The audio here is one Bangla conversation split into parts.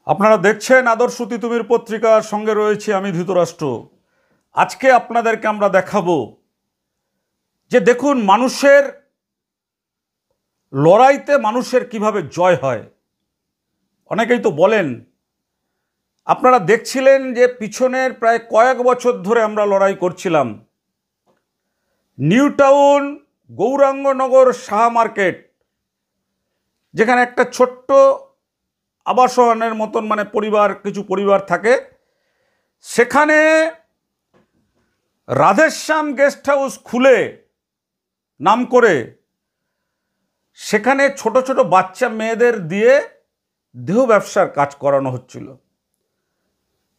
আপনারা দেখছেন আদর্শ তিতুমির পত্রিকার সঙ্গে রয়েছে আমি ধৃতরাষ্ট্র। আজকে আপনাদেরকে আমরা দেখাবো যে দেখুন মানুষের লড়াইতে মানুষের কিভাবে জয় হয়। অনেকেই তো বলেন, আপনারা দেখছিলেন যে পিছনের প্রায় কয়েক বছর ধরে আমরা লড়াই করছিলাম। New town, Gaurangnagar, Shah market, যেখানে একটা ছোট্ট আবাসনের মতন কিছু পরিবার থাকে, সেখানে রাধেশ্যাম গেস্ট হাউস খুলে নাম করে সেখানে ছোট ছোট বাচ্চা মেয়েদের দিয়ে দেহ ব্যবসার কাজ করানো হচ্ছিল।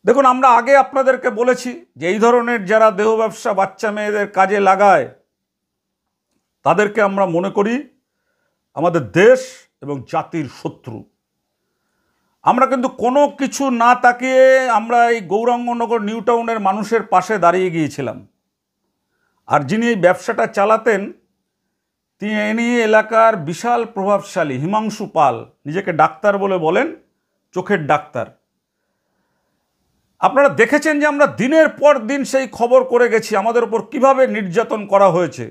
দেখুন, আমরা আগে আপনাদেরকে বলেছি যে এই ধরনের যারা দেহ ব্যবসা বাচ্চা মেয়েদের কাজে লাগায় তাদেরকে আমরা মনে করি আমাদের দেশ এবং জাতির শত্রু। আমরা কিন্তু কোনো কিছু না তাকিয়ে আমরা এই গৌরাঙ্গনগর নিউ টাউনের মানুষের পাশে দাঁড়িয়ে গিয়েছিলাম। আর যিনি এই ব্যবসাটা চালাতেন তিনি এলাকার বিশাল প্রভাবশালী হিমাংশু পাল, নিজেকে ডাক্তার বলে বলেন, চোখের ডাক্তার। আপনারা দেখেছেন যে আমরা দিনের পর দিন সেই খবর করে গেছি আমাদের উপর কিভাবে নির্যাতন করা হয়েছে।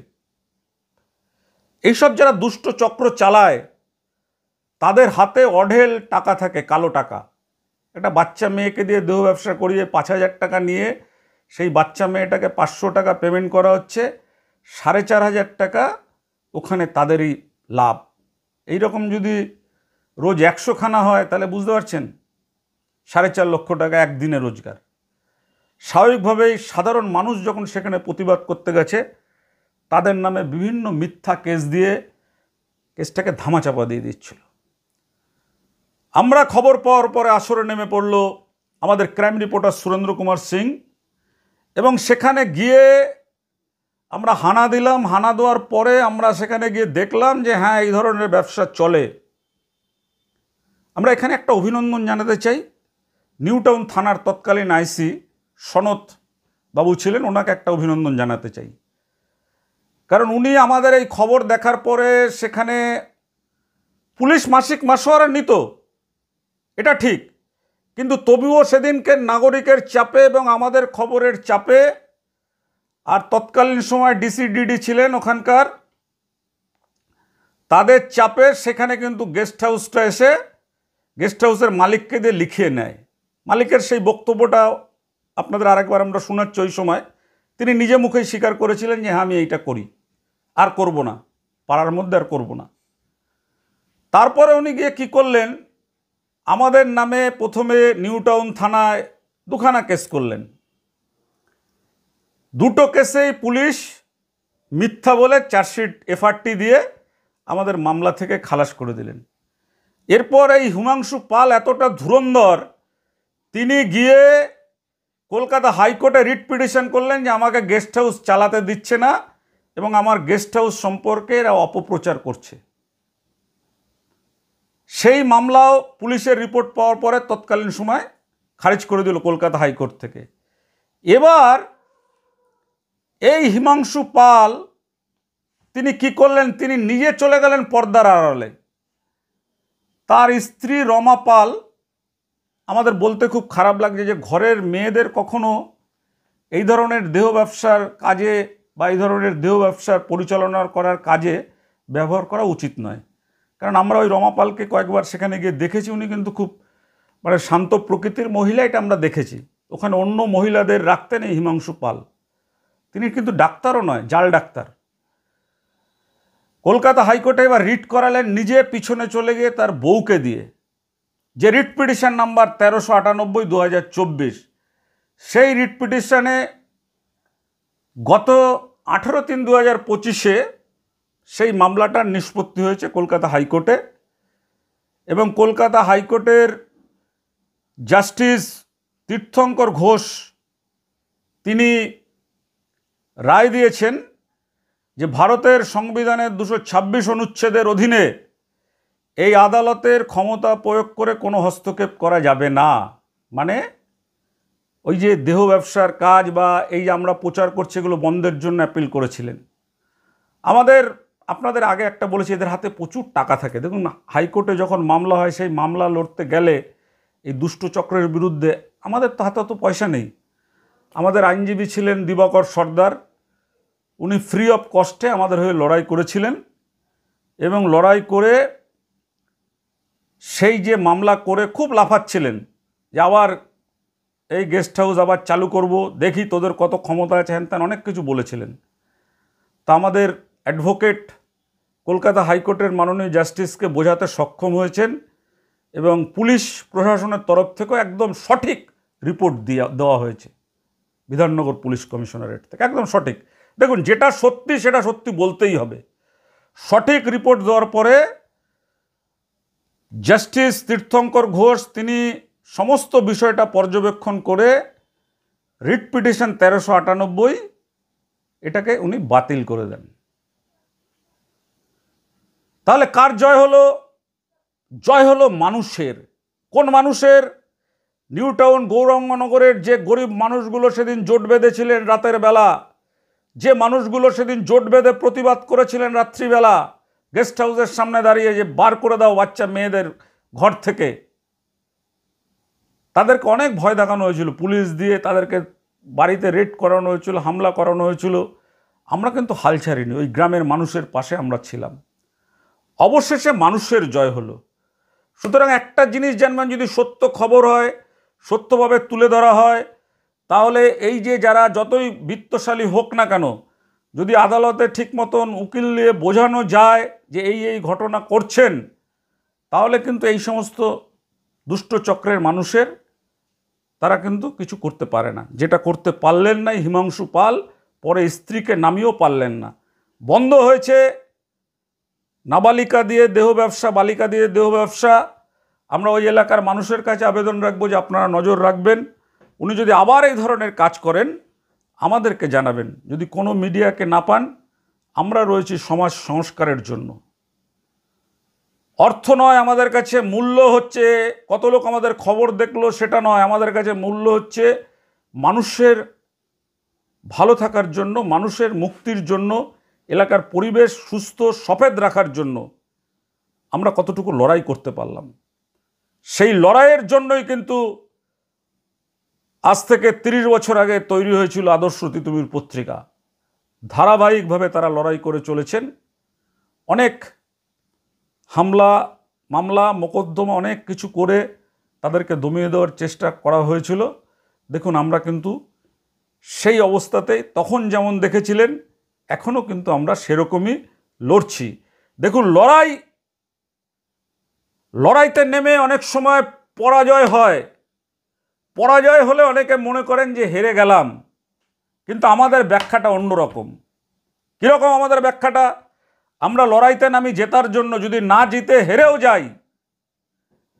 এইসব যারা দুষ্ট চক্র চালায় তাদের হাতে অঢেল টাকা থাকে, কালো টাকা। একটা বাচ্চা মেয়েকে দিয়ে দেহ ব্যবসা করিয়ে 5,000 টাকা নিয়ে সেই বাচ্চা মেয়েটাকে 500 টাকা পেমেন্ট করা হচ্ছে, 4,500 টাকা ওখানে তাদেরই লাভ। এই রকম যদি রোজ 100 খানা হয় তাহলে বুঝতে পারছেন 4.5 লক্ষ টাকা একদিনে রোজগার। স্বাভাবিকভাবেই সাধারণ মানুষ যখন সেখানে প্রতিবাদ করতে গেছে তাদের নামে বিভিন্ন মিথ্যা কেস দিয়ে কেসটাকে ধামাচাপা দিয়ে দিচ্ছিল। আমরা খবর পাওয়ার পরে আসরে নেমে পড়ল আমাদের ক্রাইম রিপোর্টার সুরেন্দ্র কুমার সিং, এবং সেখানে গিয়ে আমরা হানা দিলাম। হানা দেওয়ার পরে আমরা সেখানে গিয়ে দেখলাম যে হ্যাঁ, এই ধরনের ব্যবসা চলে। আমরা এখানে একটা অভিনন্দন জানাতে চাই, নিউ টাউন থানার তৎকালীন আইসি সনত বাবু ছিলেন, ওনাকে একটা অভিনন্দন জানাতে চাই। কারণ উনি আমাদের এই খবর দেখার পরে সেখানে পুলিশ মাসিক মাসোয়ারা নিত, এটা ঠিক, কিন্তু তবুও সেদিনকে নাগরিকের চাপে এবং আমাদের খবরের চাপে, আর তৎকালীন সময় ডিসিডিডি ছিলেন ওখানকার, তাদের চাপে সেখানে কিন্তু গেস্ট হাউসটা এসে গেস্ট হাউসের মালিককে দিয়ে লিখিয়ে নেয়। মালিকের সেই বক্তব্যটা আপনাদের আরেকবার আমরা শোনাচ্ছি। ওই সময় তিনি নিজে মুখেই স্বীকার করেছিলেন যে হ্যাঁ, আমি এইটা করি, আর করব না, পাড়ার মধ্যে আর করব না। তারপরে উনি গিয়ে কী করলেন, আমাদের নামে প্রথমে নিউ টাউন থানায় 2খানা কেস করলেন। 2টো কেসেই পুলিশ মিথ্যা বলে চার্জশিট এফআরটি দিয়ে আমাদের মামলা থেকে খালাস করে দিলেন। এরপর এই হিমাংশু পাল এতটা ধুরন্ধর, তিনি গিয়ে কলকাতা হাইকোর্টে রিট পিটিশন করলেন যে আমাকে গেস্ট হাউস চালাতে দিচ্ছে না এবং আমার গেস্ট হাউস সম্পর্কে এরা অপপ্রচার করছে। সেই মামলাও পুলিশের রিপোর্ট পাওয়ার পরে তৎকালীন সময় খারিজ করে দিল কলকাতা হাইকোর্ট থেকে। এবার এই হিমাংশু পাল তিনি কি করলেন, তিনি নিজে চলে গেলেন পর্দার আড়ালে। তার স্ত্রী রমা পাল, আমাদের বলতে খুব খারাপ লাগছে যে ঘরের মেয়েদের কখনো এই ধরনের দেহ ব্যবসার কাজে বা এই ধরনের দেহ ব্যবসার পরিচালনা করার কাজে ব্যবহার করা উচিত নয়। কারণ আমরা ওই রমা পালকে কয়েকবার সেখানে গিয়ে দেখেছি, উনি কিন্তু খুব শান্ত প্রকৃতির মহিলা, এটা আমরা দেখেছি। ওখানে অন্য মহিলাদের রাখতেন এই হিমাংশু পাল। তিনি কিন্তু ডাক্তারও নয়, জাল ডাক্তার। কলকাতা হাইকোর্টে এবার রিট করালেন নিজে পিছনে চলে গিয়ে তার বউকে দিয়ে, যে রিট পিটিশন নাম্বার 1398/2024। সেই রিট পিটিশনে গত 18/3/2025 সেই মামলাটার নিষ্পত্তি হয়েছে কলকাতা হাইকোর্টে, এবং কলকাতা হাইকোর্টের জাস্টিস তীর্থঙ্কর ঘোষ তিনি রায় দিয়েছেন যে ভারতের সংবিধানের 226 অনুচ্ছেদের অধীনে এই আদালতের ক্ষমতা প্রয়োগ করে কোনো হস্তক্ষেপ করা যাবে না। মানে ওই যে দেহ ব্যবসার কাজ বা এই যে আমরা প্রচার করছি এগুলো বন্ধের জন্য অ্যাপিল করেছিলেন। আপনাদের আগে একটা বলেছি, এদের হাতে প্রচুর টাকা থাকে। দেখুন, হাইকোর্টে যখন মামলা হয় সেই মামলা লড়তে গেলে এই দুষ্ট চক্রের বিরুদ্ধে। আমাদের তো হাতে তো পয়সা নেই। আমাদের আইনজীবী ছিলেন দিবাকর সর্দার, উনি ফ্রি অফ কস্টে আমাদের হয়ে লড়াই করেছিলেন এবং লড়াই করে সেই যে মামলা করে খুব লাফাচ্ছিলেন যে আবার এই গেস্ট হাউস আবার চালু করব, দেখি তোদের কত ক্ষমতা আছে, হ্যান ত্যান অনেক কিছু বলেছিলেন। তা আমাদের অ্যাডভোকেট কলকাতা হাইকোর্টের মাননীয় জাস্টিসকে বোঝাতে সক্ষম হয়েছেন এবং পুলিশ প্রশাসনের তরফ থেকেও একদম সঠিক রিপোর্ট দেওয়া হয়েছে বিধাননগর পুলিশ কমিশনারেট থেকে, একদম সঠিক। দেখুন, যেটা সত্যি সেটা সত্যি বলতেই হবে। সঠিক রিপোর্ট দেওয়ার পরে জাস্টিস তীর্থঙ্কর ঘোষ তিনি সমস্ত বিষয়টা পর্যবেক্ষণ করে রিট পিটিশন 1398 এটাকে উনি বাতিল করে দেন। তাহলে কার জয় হলো? জয় হলো মানুষের। কোন মানুষের? নিউ টাউন গৌরাঙ্গনগরের যে গরিব মানুষগুলো সেদিন জোট বেঁধেছিলেন রাতের বেলা, যে মানুষগুলো সেদিন জোট বেঁধে প্রতিবাদ করেছিলেন রাত্রিবেলা গেস্ট হাউসের সামনে দাঁড়িয়ে যে বার করে দাও বাচ্চা মেয়েদের ঘর থেকে, তাদেরকে অনেক ভয় দেখানো হয়েছিল, পুলিশ দিয়ে তাদেরকে বাড়িতে রেড করানো হয়েছিল, হামলা করানো হয়েছিল। আমরা কিন্তু হাল ছাড়িনি, ওই গ্রামের মানুষের পাশে আমরা ছিলাম। অবশেষে মানুষের জয় হলো। সুতরাং একটা জিনিস জানবেন, যদি সত্য খবর হয়, সত্যভাবে তুলে ধরা হয়, তাহলে এই যে যারা যতই বিত্তশালী হোক না কেন, যদি আদালতে ঠিক মতন উকিল নিয়ে বোঝানো যায় যে এই ঘটনা করছেন, তাহলে কিন্তু এই সমস্ত দুষ্ট চক্রের মানুষের তারা কিন্তু কিছু করতে পারে না। যেটা করতে পারলেন না হিমাংশু পাল, পরে স্ত্রীকে নামিয়েও পারলেন না। বন্ধ হয়েছে নাবালিকা দিয়ে দেহ ব্যবসা, বালিকা দিয়ে দেহ ব্যবসা। আমরা ওই এলাকার মানুষের কাছে আবেদন রাখবো যে আপনারা নজর রাখবেন, উনি যদি আবার এই ধরনের কাজ করেন আমাদেরকে জানাবেন। যদি কোনো মিডিয়াকে না পান, আমরা রয়েছি সমাজ সংস্কারের জন্য। অর্থ নয় আমাদের কাছে মূল্য, হচ্ছে কত লোক আমাদের খবর দেখলো সেটা নয়, আমাদের কাছে মূল্য হচ্ছে মানুষের ভালো থাকার জন্য, মানুষের মুক্তির জন্য, এলাকার পরিবেশ সুস্থ সফেদ রাখার জন্য আমরা কতটুকু লড়াই করতে পারলাম। সেই লড়াইয়ের জন্যই কিন্তু আজ থেকে 30 বছর আগে তৈরি হয়েছিল আদর্শ তিতুমির পত্রিকা। ধারাবাহিকভাবে তারা লড়াই করে চলেছেন। অনেক হামলা, মামলা, মোকদ্দমা অনেক কিছু করে তাদেরকে দমিয়ে দেওয়ার চেষ্টা করা হয়েছিল। দেখুন, আমরা কিন্তু সেই অবস্থাতেই তখন যেমন দেখেছিলেন এখনও কিন্তু আমরা সেরকমই লড়ছি। দেখুন, লড়াইতে নেমে অনেক সময় পরাজয় হয়। পরাজয় হলে অনেকে মনে করেন যে হেরে গেলাম, কিন্তু আমাদের ব্যাখ্যাটা অন্যরকম। কীরকম আমাদের ব্যাখ্যাটা? আমরা লড়াইতে নামি জেতার জন্য, যদি না জিতে হেরেও যাই,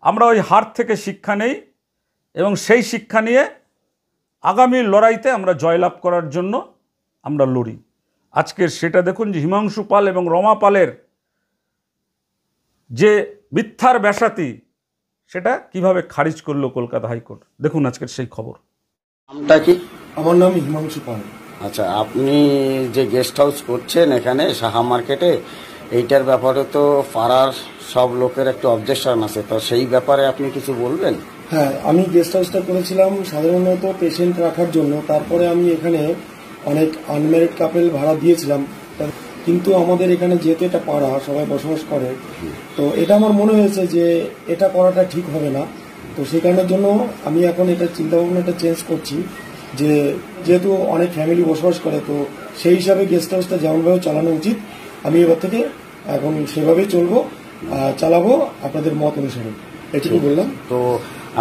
আমরা ওই হার থেকে শিক্ষা নেই এবং সেই শিক্ষা নিয়ে আগামী লড়াইতে আমরা জয়লাভ করার জন্য আমরা লড়ি। আজকের সেটা দেখুন যে হিমাংশু পাল এবং রমা পালের যে মিথ্যার ব্যাসাতি, সেটা কিভাবে খারিজ করলো কলকাতা হাইকোর্ট। দেখুন আজকের সেই খবর। নামটা কি? আমার নাম হিমাংশু পাল। আচ্ছা, আপনি যে গেস্ট হাউস করছেন এখানে সাহা মার্কেটে, এইটার ব্যাপারে তো পাড়ার সব লোকের একটু অবজেকশন আছে, তো সেই ব্যাপারে আপনি কিছু বলবেন? হ্যাঁ, আমি গেস্ট হাউসটা করেছিলাম সাধারণত পেশেন্ট রাখার জন্য। তারপরে আমি এখানে অনেক আনম্যারিড কাপেল ভাড়া দিয়েছিলাম, কিন্তু আমাদের এখানে যেহেতু এটা পাড়া, সবাই বসবাস করে, তো এটা আমার মনে হয়েছে যে এটা করাটা ঠিক হবে না। তো সেই কারণের জন্য আমি এখন এটা চিন্তাভাবনাটা চেঞ্জ করছি যে যেহেতু অনেক ফ্যামিলি বসবাস করে, তো সেই হিসাবে গেস্ট হাউসটা যেমনভাবে চালানো উচিত আমি এবার থেকে এখন সেভাবেই চালাবো আপনাদের মত অনুসারে। এটুকু বললাম। তো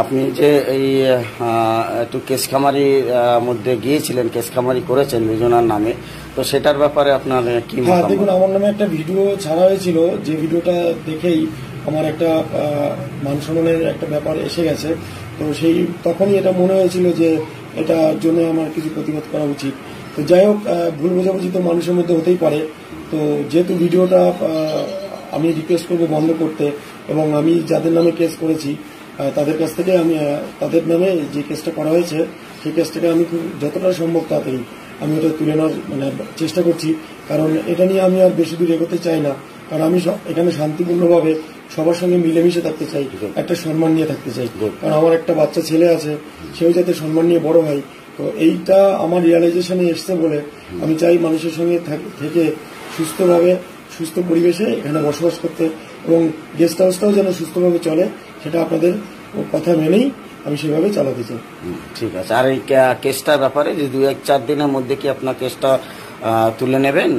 আপনি যে এই একটু কেসখামারির মধ্যে গিয়েছিলেন, কেসখামারি করেছেন দুজনার নামে, তো সেটার ব্যাপারে আপনার কি মতামত? হ্যাঁ, দেখুন, আমার নামে একটা ভিডিও ছাড়া হয়েছিল, যে ভিডিওটা দেখেই আমার একটা মান সম্মানের একটা ব্যাপার এসে গেছে। তো তখনই এটা মনে হয়েছিল যে এটার জন্য আমার কিছু প্রতিবাদ করা উচিত। তো যাই হোক, ভুল বোঝাবুঝি তো মানুষের মধ্যে হতেই পারে। তো যেহেতু ভিডিওটা আমি রিকোয়েস্ট করবো বন্ধ করতে, এবং আমি যাদের নামে কেস করেছি তাদের কাছ থেকে আমি তাদের নামে যে কেসটা করা হয়েছে সেই কেসটাকে আমি যতটা সম্ভব তাড়াতাড়ি আমি ওটা তুলে নেওয়ার চেষ্টা করছি, কারণ এটা নিয়ে আমি আর বেশি দূর এগোতে চাই না। কারণ আমি এখানে শান্তিপূর্ণভাবে সবার সঙ্গে মিলেমিশে থাকতে চাই, একটা সম্মান নিয়ে থাকতে চাই। কারণ আমার একটা বাচ্চা ছেলে আছে, সেও যাতে সম্মান নিয়ে বড় হয়। তো এইটা আমার রিয়ালাইজেশনে এসছে বলে আমি চাই মানুষের সঙ্গে থেকে সুস্থভাবে, সুস্থ পরিবেশে এখানে বসবাস করতে, এবং গেস্ট হাউসটাও যেন সুস্থভাবে চলে, সেটা আপনাদের কথা মেনেই আমি সেভাবে চালাতে চাই। ঠিক আছে। আর এই কেসটার ব্যাপারে যে 2-4 দিনের মধ্যে কি আপনার কেসটা তুলে নেবেন?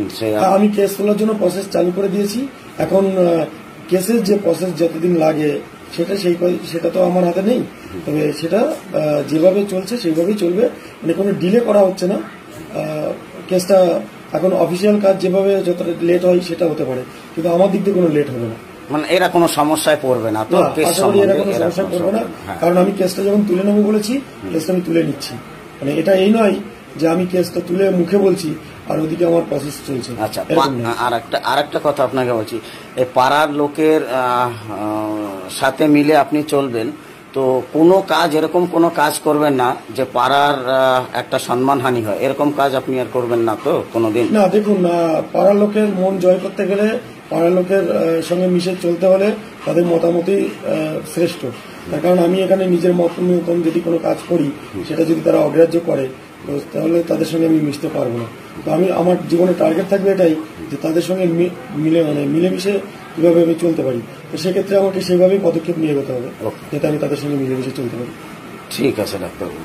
আমি কেস তোলার জন্য প্রসেস চালু করে দিয়েছি। এখন কেসের যে প্রসেস যতদিন লাগে সেটা তো আমার হাতে নেই, তবে সেটা যেভাবে চলছে সেইভাবেই চলবে, মানে কোনো ডিলে করা হচ্ছে না। কেসটা এখন অফিসিয়াল কাজ যেভাবে যতটা লেট হয় সেটা হতে পারে, কিন্তু আমার দিক দিয়ে কোনো লেট হবে না। মানে এরা কোনো সমস্যায় পড়বে না তো? আশা করি এরা কোনো সমস্যায় পড়বে না, কারণ আমি কেসটা যখন তুলে নেবো বলেছি, কেসটা আমি তুলে নিচ্ছি। মানে এটা এই নয় যে আমি কেসটা তুলে মুখে বলছি আর ওদিকে আমার প্রসেস চলছে। আচ্ছা, আরেকটা কথা আপনাকে বলছি, এই পাড়ার লোকের সাথে মিলে আপনি চলবেন, তো কোনো কাজ, এরকম কোনো কাজ করবেন না যে পাড়ার একটা সম্মানহানি হয়, এরকম কাজ আপনি আর করবেন না তো কোনোদিন? না, দেখুন, পাড়ার লোকের মন জয় করতে গেলে, পাড়ার লোকের সঙ্গে মিশে চলতে হলে তাদের মতামতই শ্রেষ্ঠ। তার কারণ আমি এখানে নিজের মতন যদি কোনো কাজ করি, সেটা যদি তারা অগ্রাহ্য করে, তাহলে তাদের সঙ্গে আমি মিশতে পারবো না। তো আমার জীবনে টার্গেট থাকবে এটাই যে তাদের সঙ্গে মিলেমিশে কিভাবে আমি চলতে পারি। তো সেক্ষেত্রে আমাকে সেভাবেই পদক্ষেপ নিয়ে এগোতে হবে, যাতে আমি তাদের সঙ্গে মিলেমিশে চলতে পারি। ঠিক আছে ডাক্তারবাবু।